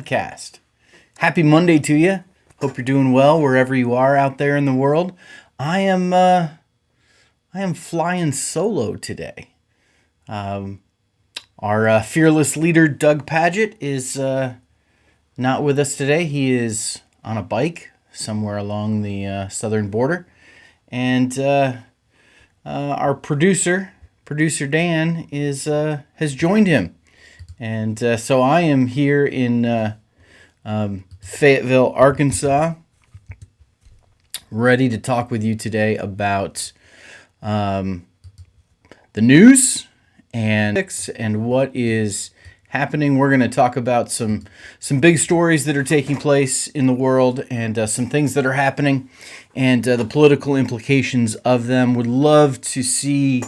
Podcast. Happy Monday to you. Hope you're doing well wherever you are out there in the world. I am flying solo today. Our fearless leader Doug Paget is not with us today. He is on a bike somewhere along the southern border, and our producer Dan has joined him. And so I am here in Fayetteville, Arkansas, ready to talk with you today about the news and what is happening. We're going to talk about some big stories that are taking place in the world and some things that are happening and the political implications of them. Would love to see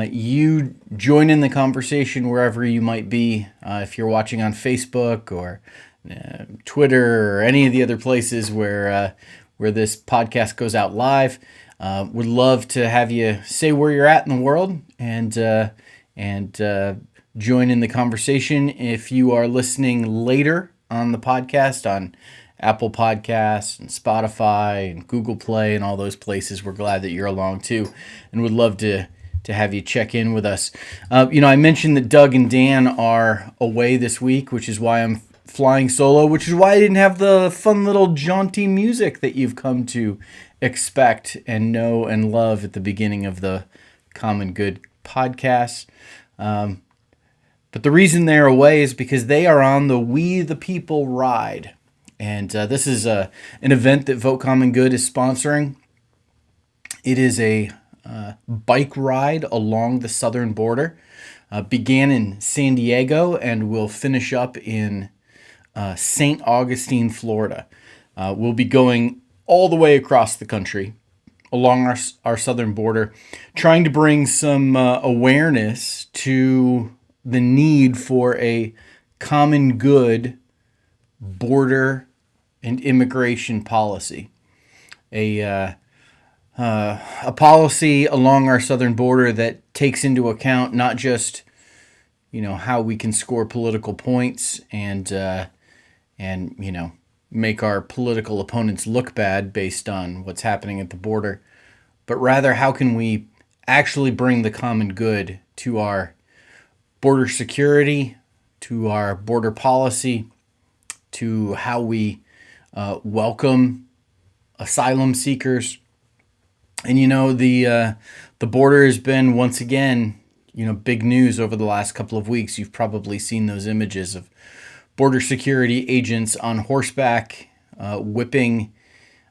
you join in the conversation wherever you might be. If you're watching on Facebook or Twitter or any of the other places where this podcast goes out live, would love to have you say where you're at in the world and join in the conversation. If you are listening later on the podcast on Apple Podcasts and Spotify and Google Play and all those places, we're glad that you're along too, and would love to have you check in with us. I mentioned that Doug and Dan are away this week, which is why I'm flying solo, which is why I didn't have the fun little jaunty music that you've come to expect and know and love at the beginning of the Common Good podcast. But the reason they're away is because they are on the We the People ride. And this is an event that Vote Common Good is sponsoring. It is a bike ride along the southern border. Began in San Diego and will finish up in St. Augustine, Florida. We'll be going all the way across the country along our southern border, trying to bring some awareness to the need for a common good border and immigration policy. A policy along our southern border that takes into account not just, how we can score political points and make our political opponents look bad based on what's happening at the border, but rather how can we actually bring the common good to our border security, to our border policy, to how we welcome asylum seekers. And the border has been once again, big news over the last couple of weeks. You've probably seen those images of border security agents on horseback whipping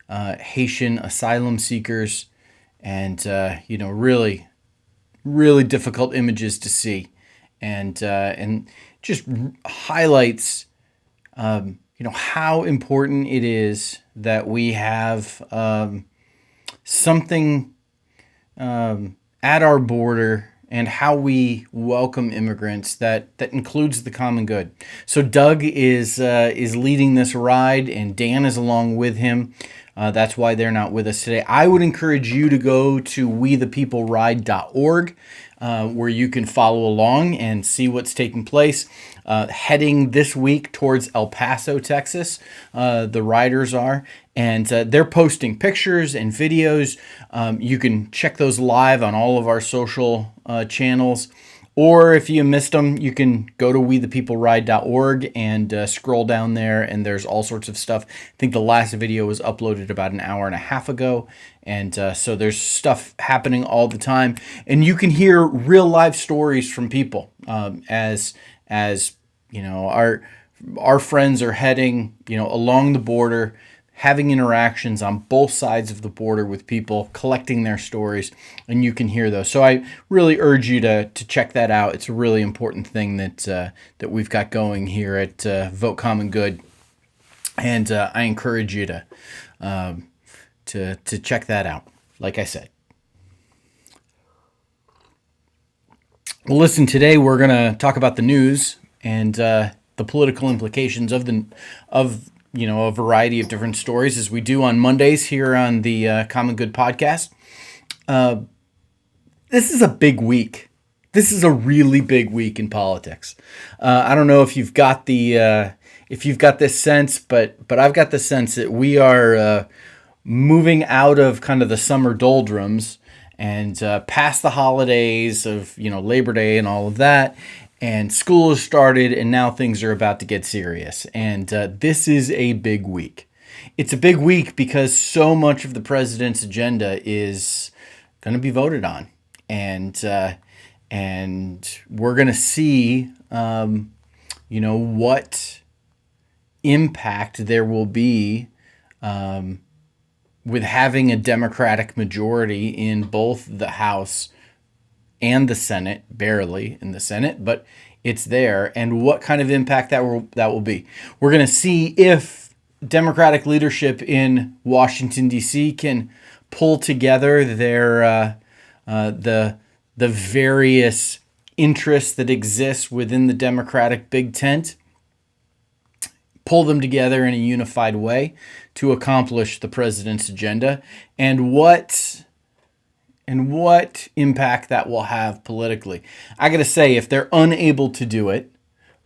Haitian asylum seekers, and really, really difficult images to see, and just highlights how important it is that we have something at our border and how we welcome immigrants that includes the common good. So Doug is leading this ride, and Dan is along with him. That's why they're not with us today. I would encourage you to go to wethepeopleride.org, where you can follow along and see what's taking place. Heading this week towards El Paso, Texas, the riders are, and they're posting pictures and videos. You can check those live on all of our social channels, or if you missed them, you can go to wethepeopleride.org and scroll down there, and there's all sorts of stuff. I think the last video was uploaded about an hour and a half ago, and so there's stuff happening all the time, and you can hear real life stories from people as our friends are heading along the border, having interactions on both sides of the border with people, collecting their stories, and you can hear those. So I really urge you to check that out. It's a really important thing that we've got going here at Vote Common Good, and I encourage you to check that out. Like I said. Well, listen, today we're going to talk about the news and the political implications of a variety of different stories, as we do on Mondays here on the Common Good podcast. This is a big week. This is a really big week in politics. I don't know if you've got the if you've got this sense, but I've got the sense that we are moving out of kind of the summer doldrums and past the holidays of Labor Day and all of that, and school has started, and now things are about to get serious. And this is a big week. It's a big week because so much of the president's agenda is going to be voted on, and we're going to see what impact there will be with having a Democratic majority in both the House and the Senate, barely in the Senate, but it's there, and what kind of impact that will be. We're going to see if Democratic leadership in Washington, D.C. can pull together their the various interests that exist within the Democratic big tent, pull them together in a unified way to accomplish the president's agenda, and what impact that will have politically. I got to say, if they're unable to do it,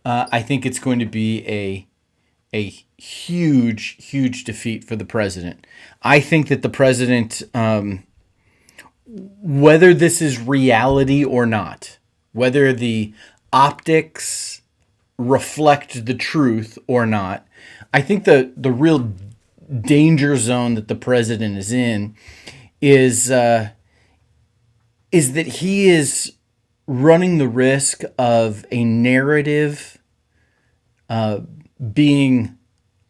I think it's going to be a huge defeat for the president. I think that the president, whether this is reality or not, whether the optics reflect the truth or not, I think the real danger zone that the president is in is that he is running the risk of a narrative being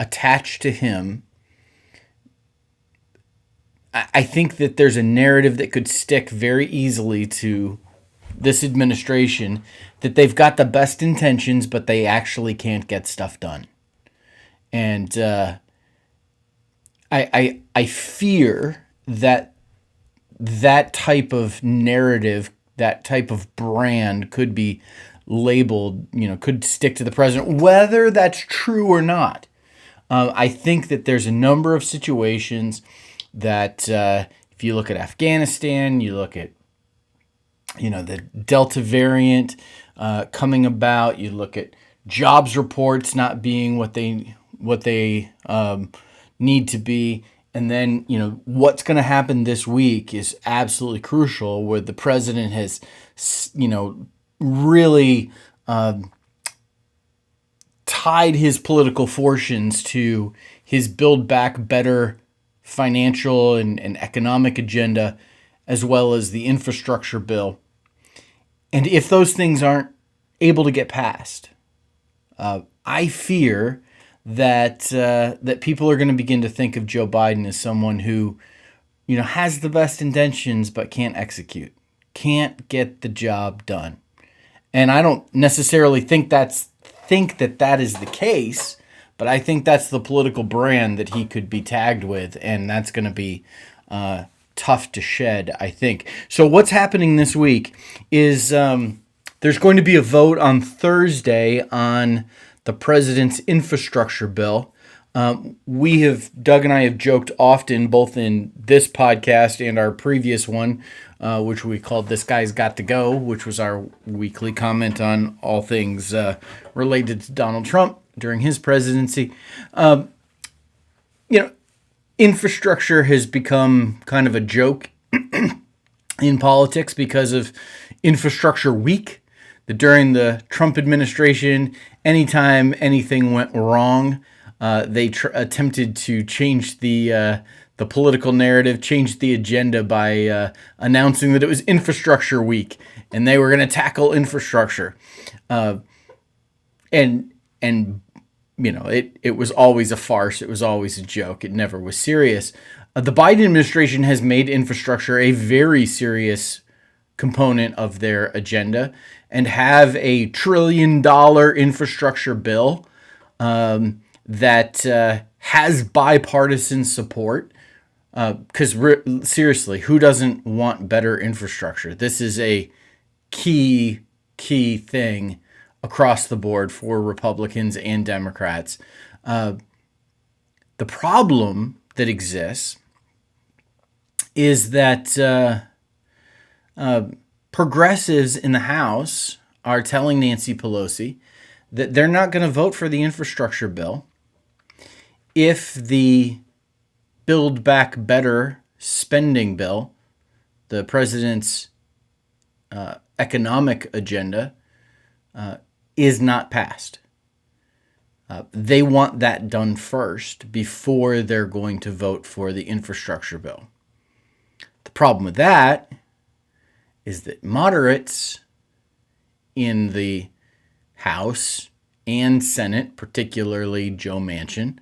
attached to him. I think that there's a narrative that could stick very easily to this administration, that they've got the best intentions, but they actually can't get stuff done. And I fear that type of narrative, that type of brand could be labeled, could stick to the president, whether that's true or not. I think that there's a number of situations that if you look at Afghanistan, you look at the Delta variant coming about, you look at jobs reports not being what they need to be, and then what's going to happen this week is absolutely crucial, where the president has really tied his political fortunes to his Build Back Better financial and economic agenda, as well as the infrastructure bill. And if those things aren't able to get passed, I fear that people are going to begin to think of Joe Biden as someone who, has the best intentions but can't execute, can't get the job done. And I don't necessarily think that is the case, but I think that's the political brand that he could be tagged with, and that's going to be tough to shed, I think. So what's happening this week is there's going to be a vote on Thursday on the president's infrastructure bill. Doug and I have joked often, both in this podcast and our previous one, which we called This Guy's Got to Go, which was our weekly comment on all things related to Donald Trump during his presidency. Infrastructure has become kind of a joke in politics because of Infrastructure Week. That during the Trump administration, anytime anything went wrong, they attempted to change the political narrative, change the agenda by announcing that it was Infrastructure Week and they were going to tackle infrastructure. It was always a farce. It was always a joke. It never was serious. The Biden administration has made infrastructure a very serious component of their agenda and have a $1 trillion infrastructure bill that has bipartisan support. Because seriously, who doesn't want better infrastructure? This is a key thing across the board for Republicans and Democrats. The problem that exists is that progressives in the House are telling Nancy Pelosi that they're not going to vote for the infrastructure bill if the Build Back Better spending bill, the president's economic agenda, is not passed. They want that done first before they're going to vote for the infrastructure bill. The problem with that is that moderates in the House and Senate, particularly Joe Manchin,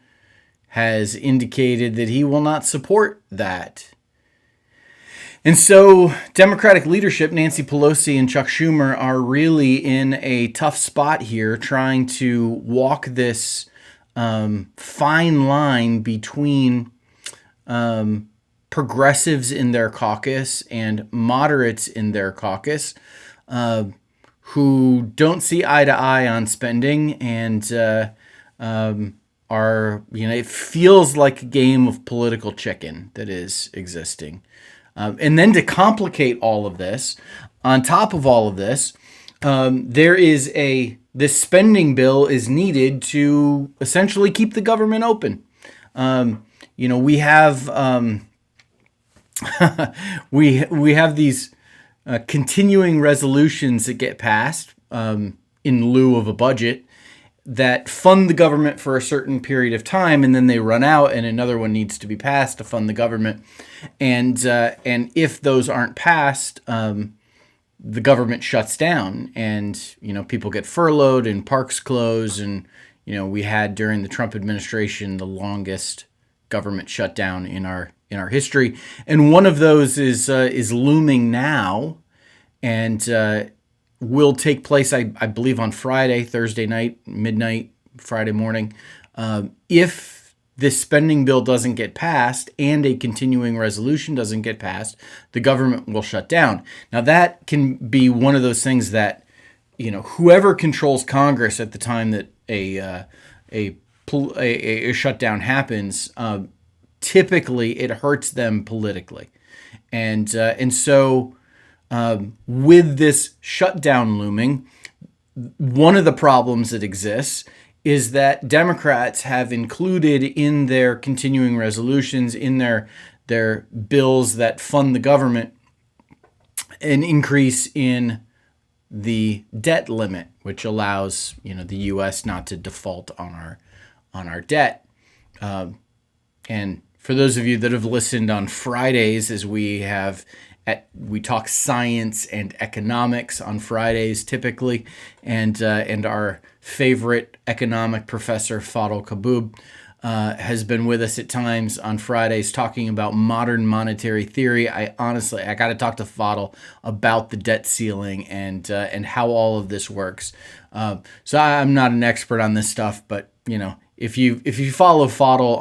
has indicated that he will not support that. And so Democratic leadership, Nancy Pelosi and Chuck Schumer, are really in a tough spot here, trying to walk this fine line between progressives in their caucus and moderates in their caucus who don't see eye to eye on spending and are, it feels like a game of political chicken that is existing. And then to complicate all of this, on top of all of this, this spending bill is needed to essentially keep the government open. We have we have these continuing resolutions that get passed in lieu of a budget that fund the government for a certain period of time, and then they run out, and another one needs to be passed to fund the government. And if those aren't passed, the government shuts down, and people get furloughed and parks close, and we had during the Trump administration the longest government shutdown in our history, and one of those is looming now, and will take place, I believe, on Friday, Thursday night, midnight, Friday morning. If this spending bill doesn't get passed and a continuing resolution doesn't get passed, the government will shut down. Now, that can be one of those things that, whoever controls Congress at the time that a shutdown happens, typically it hurts them politically. And so with this shutdown looming, one of the problems that exists is that Democrats have included in their continuing resolutions, in their bills that fund the government, an increase in the debt limit, which allows the U.S. not to default on our debt. And for those of you that have listened on Fridays, as we talk science and economics on Fridays typically, and our favorite economic professor, Fadl Kaboub, has been with us at times on Fridays talking about modern monetary theory. I got to talk to Fadl about the debt ceiling and how all of this works. So I'm not an expert on this stuff, but if you follow Fadl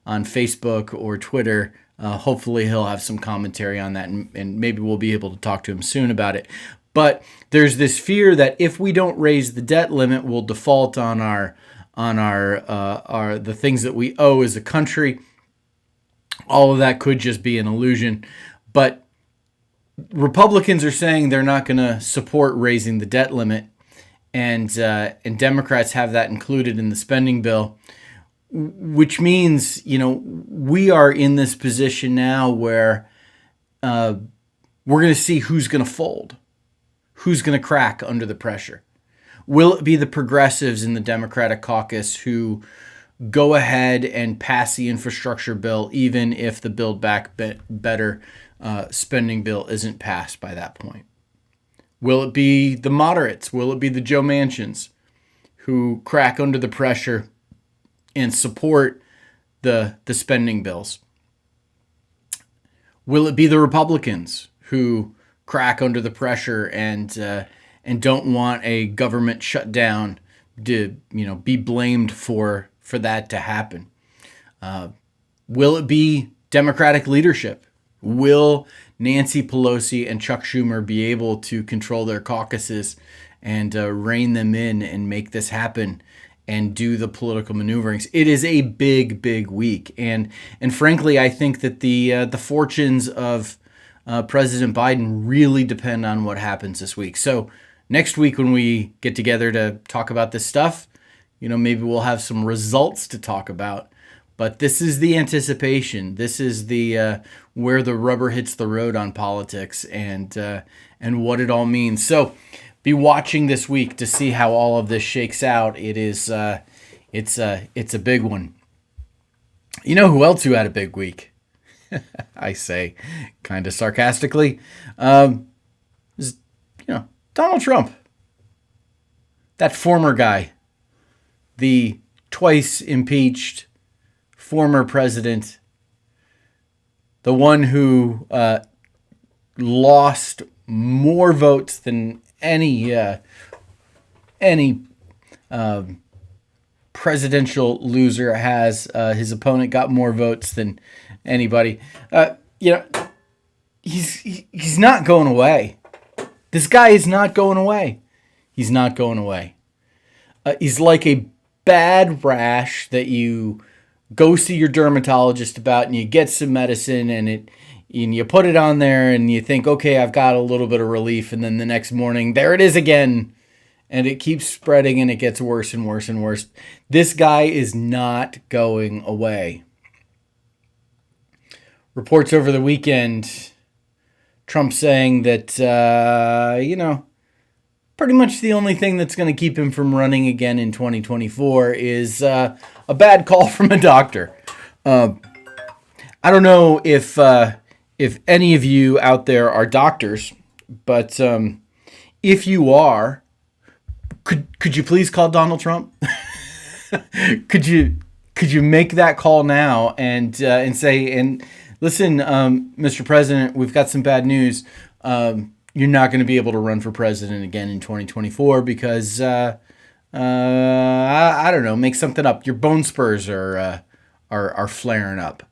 on Facebook or Twitter, hopefully he'll have some commentary on that, and maybe we'll be able to talk to him soon about it. But there's this fear that if we don't raise the debt limit, we'll default on our the things that we owe as a country. All of that could just be an illusion. But Republicans are saying they're not going to support raising the debt limit, and Democrats have that included in the spending bill, which means we are in this position now where we're going to see who's going to fold, who's going to crack under the pressure. Will it be the progressives in the Democratic caucus who go ahead and pass the infrastructure bill, even if the Build Back Better spending bill isn't passed by that point? Will it be the moderates? Will it be the Joe Manchins who crack under the pressure and support the spending bills? Will it be the Republicans who crack under the pressure and don't want a government shutdown to be blamed for that to happen? Will it be Democratic leadership? Will Nancy Pelosi and Chuck Schumer be able to control their caucuses and rein them in and make this happen and do the political maneuverings? It is a big, big week, and frankly, I think that the fortunes of President Biden really depend on what happens this week. So, next week when we get together to talk about this stuff, maybe we'll have some results to talk about. But this is the anticipation. This is the where the rubber hits the road on politics and what it all means. So be watching this week to see how all of this shakes out. It's a big one. You know who else who had a big week? I say, kind of sarcastically, Donald Trump, that former guy, the twice impeached former president, the one who lost more votes than any presidential loser has. His opponent got more votes than anybody. He's not going away. This guy is not going away. He's not going away. He's like a bad rash that you go see your dermatologist about, and you get some medicine, and you put it on there, and you think, okay, I've got a little bit of relief, and then the next morning, there it is again, and it keeps spreading, and it gets worse and worse and worse. This guy is not going away. Reports over the weekend, Trump saying that, pretty much the only thing that's going to keep him from running again in 2024 is a bad call from a doctor. I don't know if any of you out there are doctors, but if you are, could you please call Donald Trump? Could you make that call now and say, listen, Mr. President, we've got some bad news. You're not going to be able to run for president again in 2024 because, I don't know, make something up. Your bone spurs are flaring up.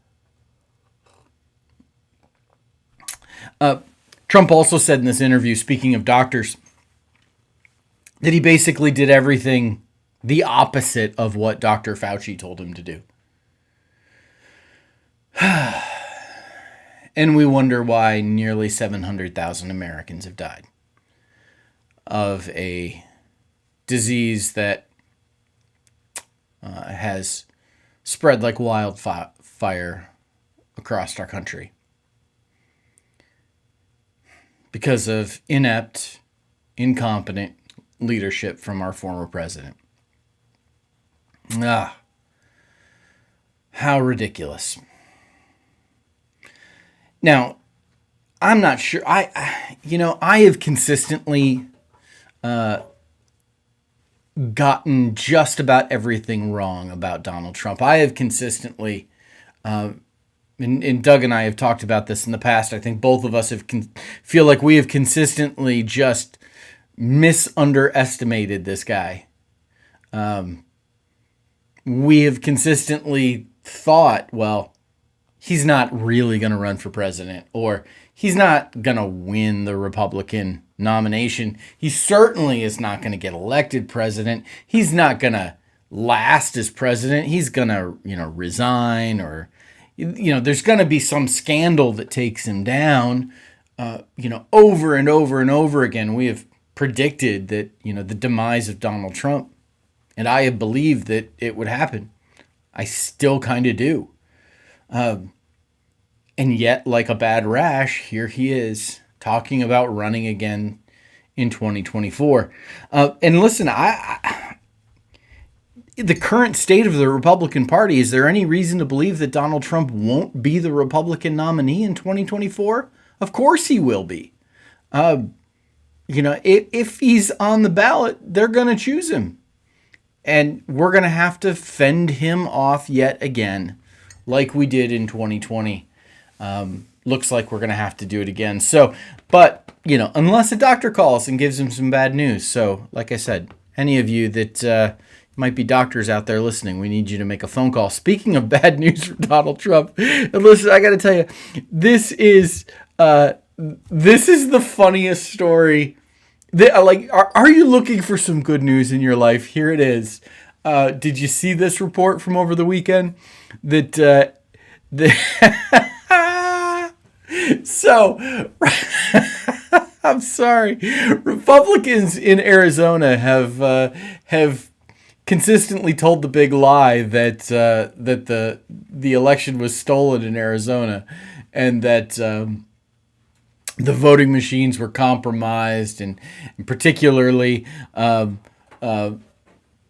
Trump also said in this interview, speaking of doctors, that he basically did everything the opposite of what Dr. Fauci told him to do. And we wonder why nearly 700,000 Americans have died of a disease that has spread like wildfire across our country because of inept, incompetent leadership from our former president. How ridiculous. Now, I'm not sure. I have consistently gotten just about everything wrong about Donald Trump. I have consistently, and Doug and I have talked about this in the past. I think both of us feel like we have consistently just misunderestimated this guy. We have consistently thought, well, he's not really going to run for president, or he's not going to win the Republican nomination. He certainly is not going to get elected president. He's not going to last as president. He's going to, resign, or, there's going to be some scandal that takes him down. Over and over and over again, we have predicted that, the demise of Donald Trump. And I have believed that it would happen. I still kind of do. And yet, like a bad rash, here he is talking about running again in 2024. And listen, the current state of the Republican Party, is there any reason to believe that Donald Trump won't be the Republican nominee in 2024? Of course he will be. If he's on the ballot, they're going to choose him. And we're going to have to fend him off yet again, like we did in 2020. Looks like we're going to have to do it again. So, but, unless a doctor calls and gives him some bad news. So, like I said, any of you that might be doctors out there listening, we need you to make a phone call. Speaking of bad news for Donald Trump, and listen, I got to tell you, this is the funniest story. Are you looking for some good news in your life? Here it is. Did you see this report from over the weekend? So I'm sorry. Republicans in Arizona have consistently told the big lie that the election was stolen in Arizona, and that the voting machines were compromised, and particularly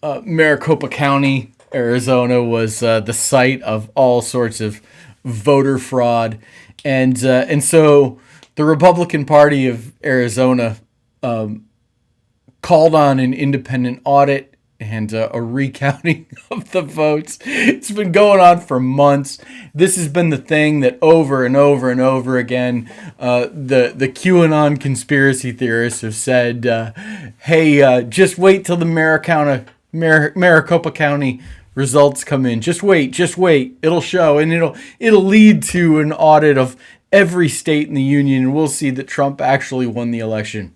Maricopa County, Arizona, was the site of all sorts of voter fraud, and so the Republican Party of Arizona called on an independent audit and a recounting of the votes. It's been going on for months. This has been the thing that over and over and over again, the QAnon conspiracy theorists have said, hey, just wait till the Maricopa County results come in. Just wait. It'll show, and it'll lead to an audit of every state in the union, and we'll see that Trump actually won the election.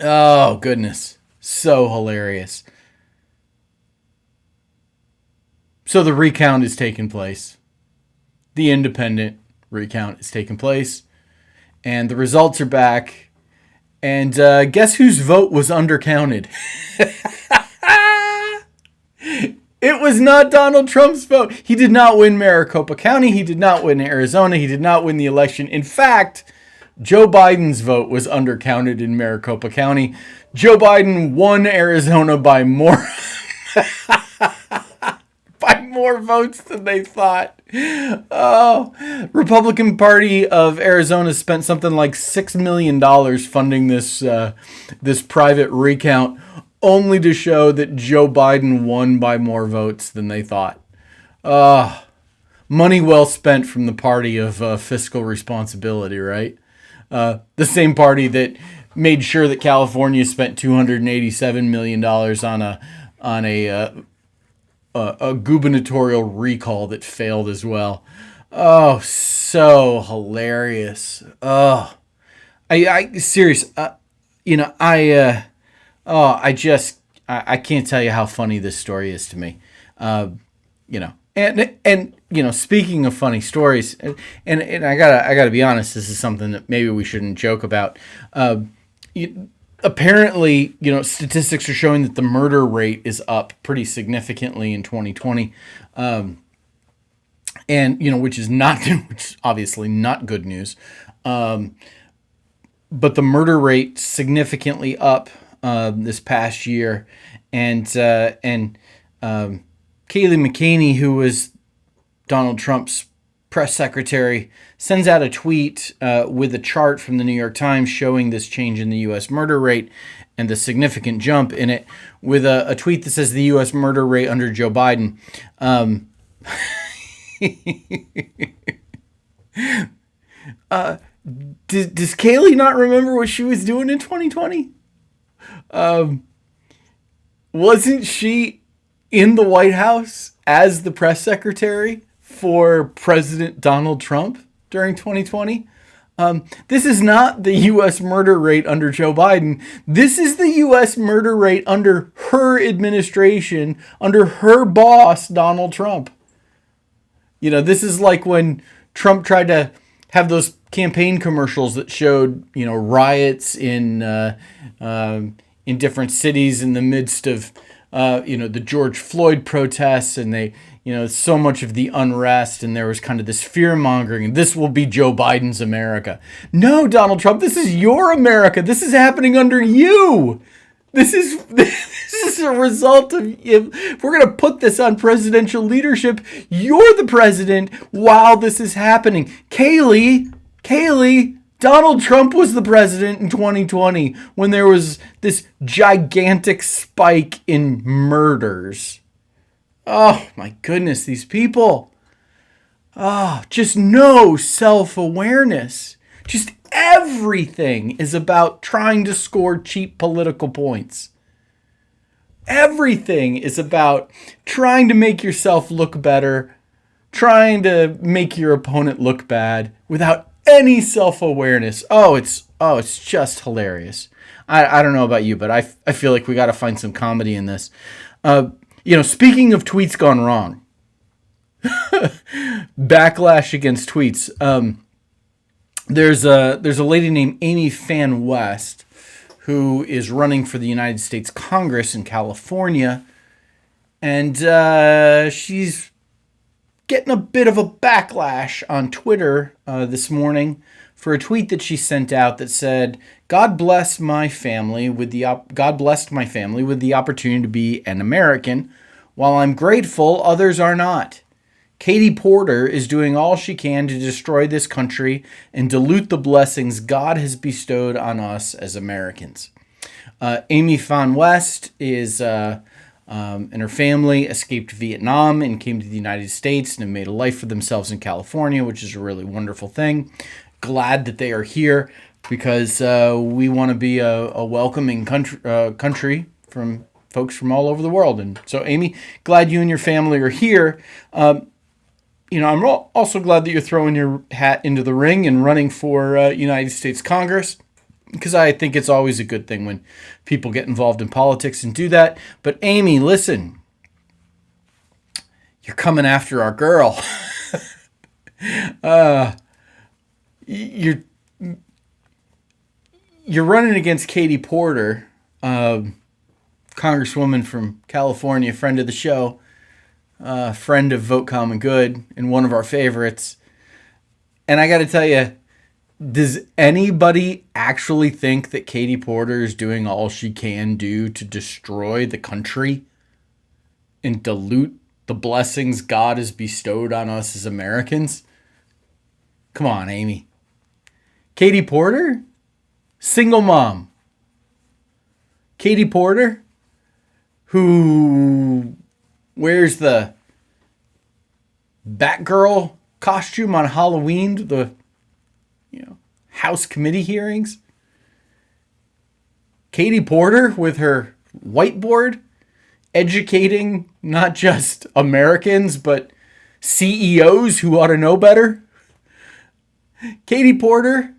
Oh, goodness. So hilarious. So the recount is taking place. The independent recount is taking place. And the results are back. And guess whose vote was undercounted? It was not Donald Trump's vote. He did not win Maricopa County. He did not win Arizona. He did not win the election. In fact, Joe Biden's vote was undercounted in Maricopa County. Joe Biden won Arizona by more votes than they thought. Oh, Republican Party of Arizona spent something like $6 million funding this private recount, only to show that Joe Biden won by more votes than they thought. Money well spent from the party of fiscal responsibility, right? The same party that made sure that California spent $287 million on a gubernatorial recall that failed as well. Oh, so hilarious. Oh, I serious. I can't tell you how funny this story is to me. And speaking of funny stories, and I gotta be honest, this is something that maybe we shouldn't joke about. Apparently, statistics are showing that the murder rate is up pretty significantly in 2020, and which is obviously not good news. But the murder rate significantly up this past year, and Kayleigh McEnany, who was Donald Trump's press secretary, sends out a tweet with a chart from the New York Times showing this change in the U.S. murder rate and the significant jump in it, with a tweet that says the U.S. murder rate under Joe Biden. Does Kayleigh not remember what she was doing in 2020? Wasn't she in the White House as the press secretary for President Donald Trump during 2020? This is not the U.S. murder rate under Joe Biden. This is the U.S. murder rate under her administration, under her boss, Donald Trump. This is like when Trump tried to have those campaign commercials that showed, riots in different cities in the midst of, the George Floyd protests, and they, so much of the unrest, and there was kind of this fear mongering, and this will be Joe Biden's America. No, Donald Trump, this is your America. This is happening under you. This is a result of, if we're going to put this on presidential leadership, you're the president while this is happening. Kayleigh, Donald Trump was the president in 2020 when there was this gigantic spike in murders. Oh my goodness, these people. Oh, just no self-awareness. Just everything is about trying to score cheap political points. Everything is about trying to make yourself look better, trying to make your opponent look bad without any self-awareness. It's just hilarious. I don't know about you, but I feel like we got to find some comedy in this. Speaking of tweets gone wrong, backlash against tweets. there's a lady named Amy Fan West who is running for the United States Congress in California, and she's getting a bit of a backlash on Twitter this morning for a tweet that she sent out that said, God blessed my family with the opportunity to be an American. While I'm grateful, others are not. Katie Porter is doing all she can to destroy this country and dilute the blessings God has bestowed on us as Americans. Amy Fan West is and her family escaped Vietnam and came to the United States and have made a life for themselves in California, which is a really wonderful thing. Glad that they are here because we want to be a welcoming country from folks from all over the world. And so, Amy, glad you and your family are here. I'm also glad that you're throwing your hat into the ring and running for United States Congress, because I think it's always a good thing when people get involved in politics and do that. But Amy, listen, you're coming after our girl. You're running against Katie Porter, Congresswoman from California, friend of the show, friend of Vote Common Good, and one of our favorites. And I got to tell you, does anybody actually think that Katie Porter is doing all she can do to destroy the country and dilute the blessings God has bestowed on us as Americans? Come on, Amy. Katie Porter? Single mom. Katie Porter, who wears the Batgirl costume on Halloween to the House committee hearings. Katie Porter with her whiteboard educating not just Americans, but CEOs who ought to know better. Katie Porter,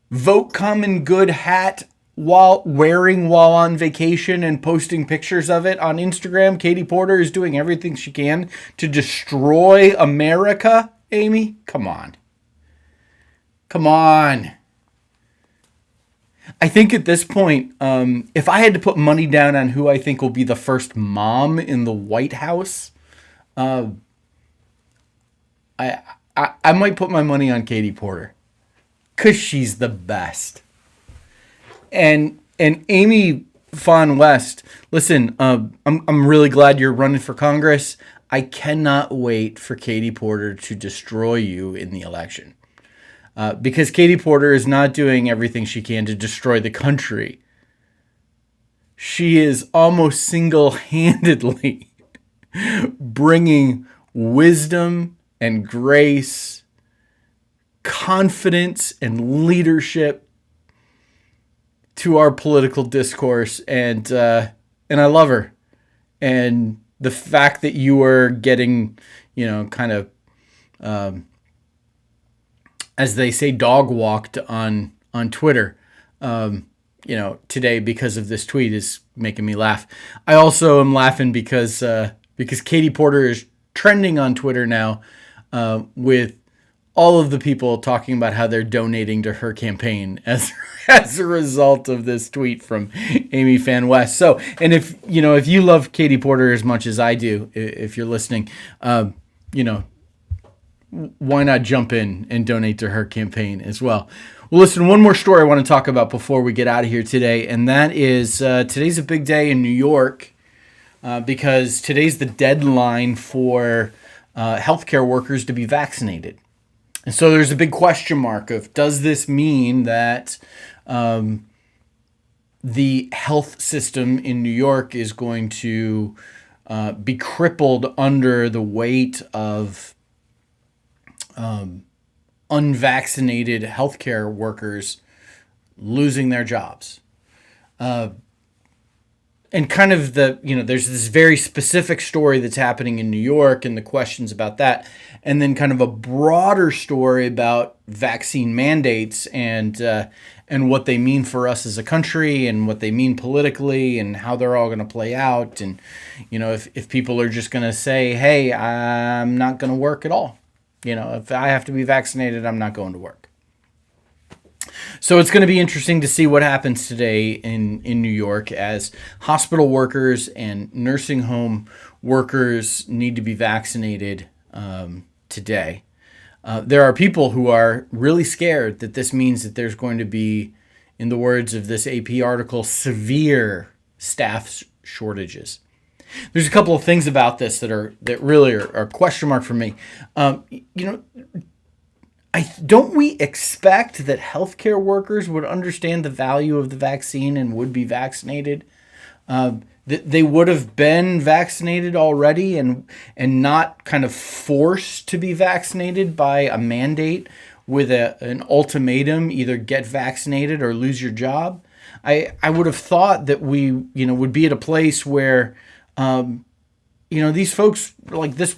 Vote Common Good hat while on vacation and posting pictures of it on Instagram. Katie Porter is doing everything she can to destroy America. Amy, come on. Come on. I think at this point, if I had to put money down on who I think will be the first mom in the White House, I might put my money on Katie Porter, because she's the best. And Amy Fan West, listen, I'm really glad you're running for Congress. I cannot wait for Katie Porter to destroy you in the election. Because Katie Porter is not doing everything she can to destroy the country. She is almost single-handedly bringing wisdom and grace, confidence and leadership to our political discourse, and I love her. And the fact that you are getting, kind of, as they say, dog walked on Twitter, today because of this tweet is making me laugh. I also am laughing because Katie Porter is trending on Twitter now, with all of the people talking about how they're donating to her campaign as a result of this tweet from Amy Fan West. So, and if you love Katie Porter as much as I do, if you're listening, why not jump in and donate to her campaign as well? Well, listen, one more story I want to talk about before we get out of here today, and that is today's a big day in New York because today's the deadline for healthcare workers to be vaccinated. And so there's a big question mark of, does this mean that the health system in New York is going to be crippled under the weight of unvaccinated healthcare workers losing their jobs? And kind of there's this very specific story that's happening in New York and the questions about that. And then kind of a broader story about vaccine mandates and what they mean for us as a country and what they mean politically and how they're all going to play out. And, if people are just going to say, hey, I'm not going to work at all. If I have to be vaccinated, I'm not going to work. So it's going to be interesting to see what happens today in New York as hospital workers and nursing home workers need to be vaccinated today. There are people who are really scared that this means that there's going to be, in the words of this AP article, severe staff shortages. There's a couple of things about this that really are question mark for me. Don't we expect that healthcare workers would understand the value of the vaccine and would be vaccinated? That they would have been vaccinated already and not kind of forced to be vaccinated by a mandate with an ultimatum, either get vaccinated or lose your job. I would have thought that we would be at a place where these folks, like this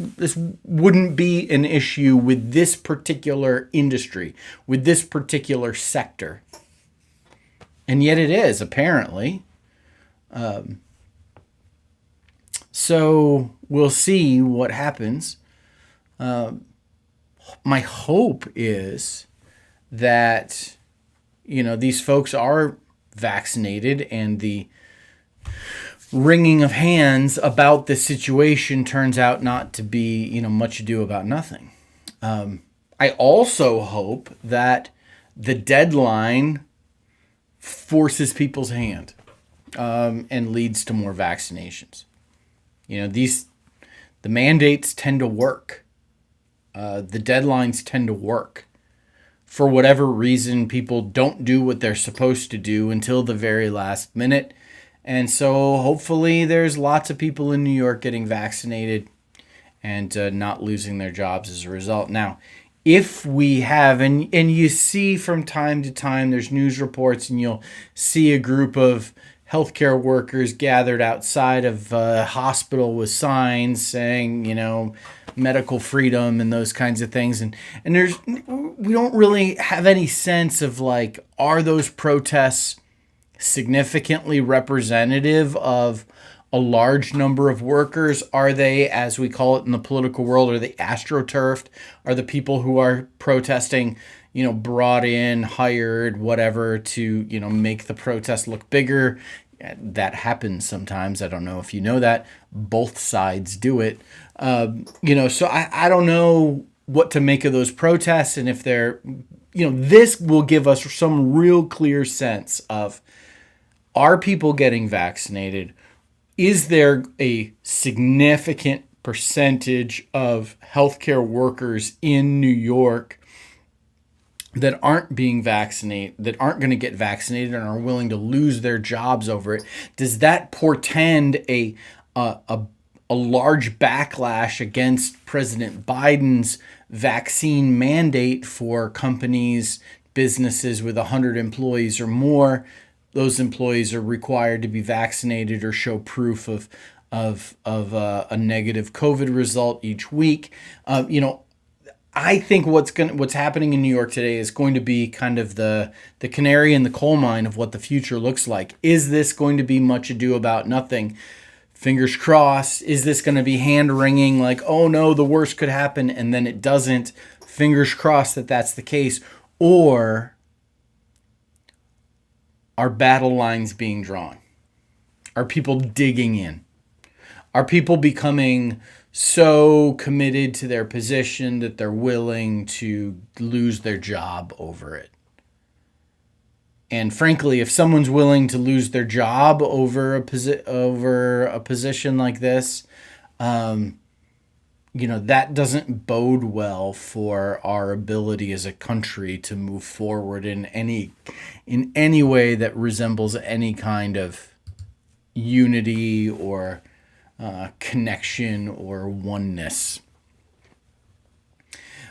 wouldn't be an issue with this particular industry, with this particular sector. And yet it is, apparently. So we'll see what happens. My hope is that, these folks are vaccinated and the wringing of hands about the situation turns out not to be, much ado about nothing. I also hope that the deadline forces people's hand and leads to more vaccinations. The mandates tend to work. The deadlines tend to work. For whatever reason, people don't do what they're supposed to do until the very last minute. And so hopefully there's lots of people in New York getting vaccinated and not losing their jobs as a result. Now, if we have, and you see from time to time, there's news reports and you'll see a group of healthcare workers gathered outside of a hospital with signs saying, medical freedom and those kinds of things. And we don't really have any sense of are those protests significantly representative of a large number of workers? Are they, as we call it in the political world, are they astroturfed? Are the people who are protesting, brought in, hired, whatever, to, make the protest look bigger? That happens sometimes. I don't know if you know that. Both sides do it. So I don't know what to make of those protests, and if they're, this will give us some real clear sense of, are people getting vaccinated? Is there a significant percentage of healthcare workers in New York that aren't being vaccinated, that aren't going to get vaccinated and are willing to lose their jobs over it? Does that portend a large backlash against President Biden's vaccine mandate for companies, businesses with 100 employees or more? Those employees are required to be vaccinated or show proof of a negative COVID result each week. I think what's happening in New York today is going to be kind of the canary in the coal mine of what the future looks like. Is this going to be much ado about nothing? Fingers crossed. Is this going to be hand-wringing, like, oh no, the worst could happen, and then it doesn't? Fingers crossed that that's the case. Or are battle lines being drawn? Are people digging in? Are people becoming so committed to their position that they're willing to lose their job over it? And frankly, if someone's willing to lose their job over a position like this, that doesn't bode well for our ability as a country to move forward in any way that resembles any kind of unity or connection or oneness.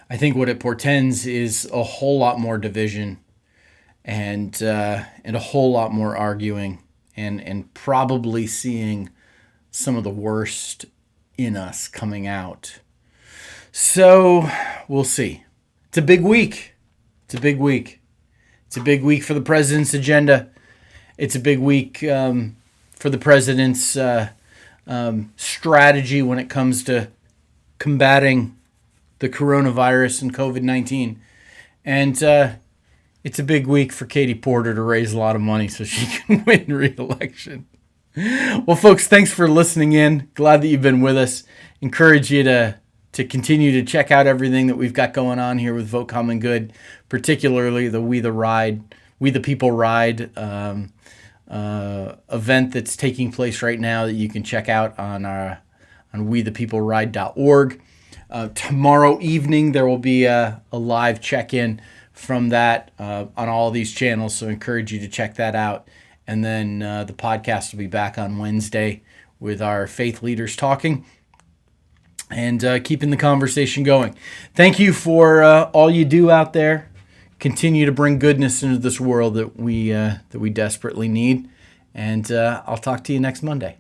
I think what it portends is a whole lot more division and a whole lot more arguing and probably seeing some of the worst in us coming out. So we'll see. It's a big week. It's a big week. It's a big week for the president's agenda. It's a big week for the president's strategy when it comes to combating the coronavirus and COVID-19. And it's a big week for Katie Porter to raise a lot of money so she can win re-election. Well, folks, thanks for listening in. Glad that you've been with us. Encourage you to continue to check out everything that we've got going on here with Vote Common Good, particularly the We the People Ride event that's taking place right now that you can check out on wethepeopleride.org. Tomorrow evening there will be a live check-in from that on all these channels, so I encourage you to check that out. And then the podcast will be back on Wednesday with our faith leaders talking and keeping the conversation going. Thank you for all you do out there. Continue to bring goodness into this world that we desperately need. And I'll talk to you next Monday.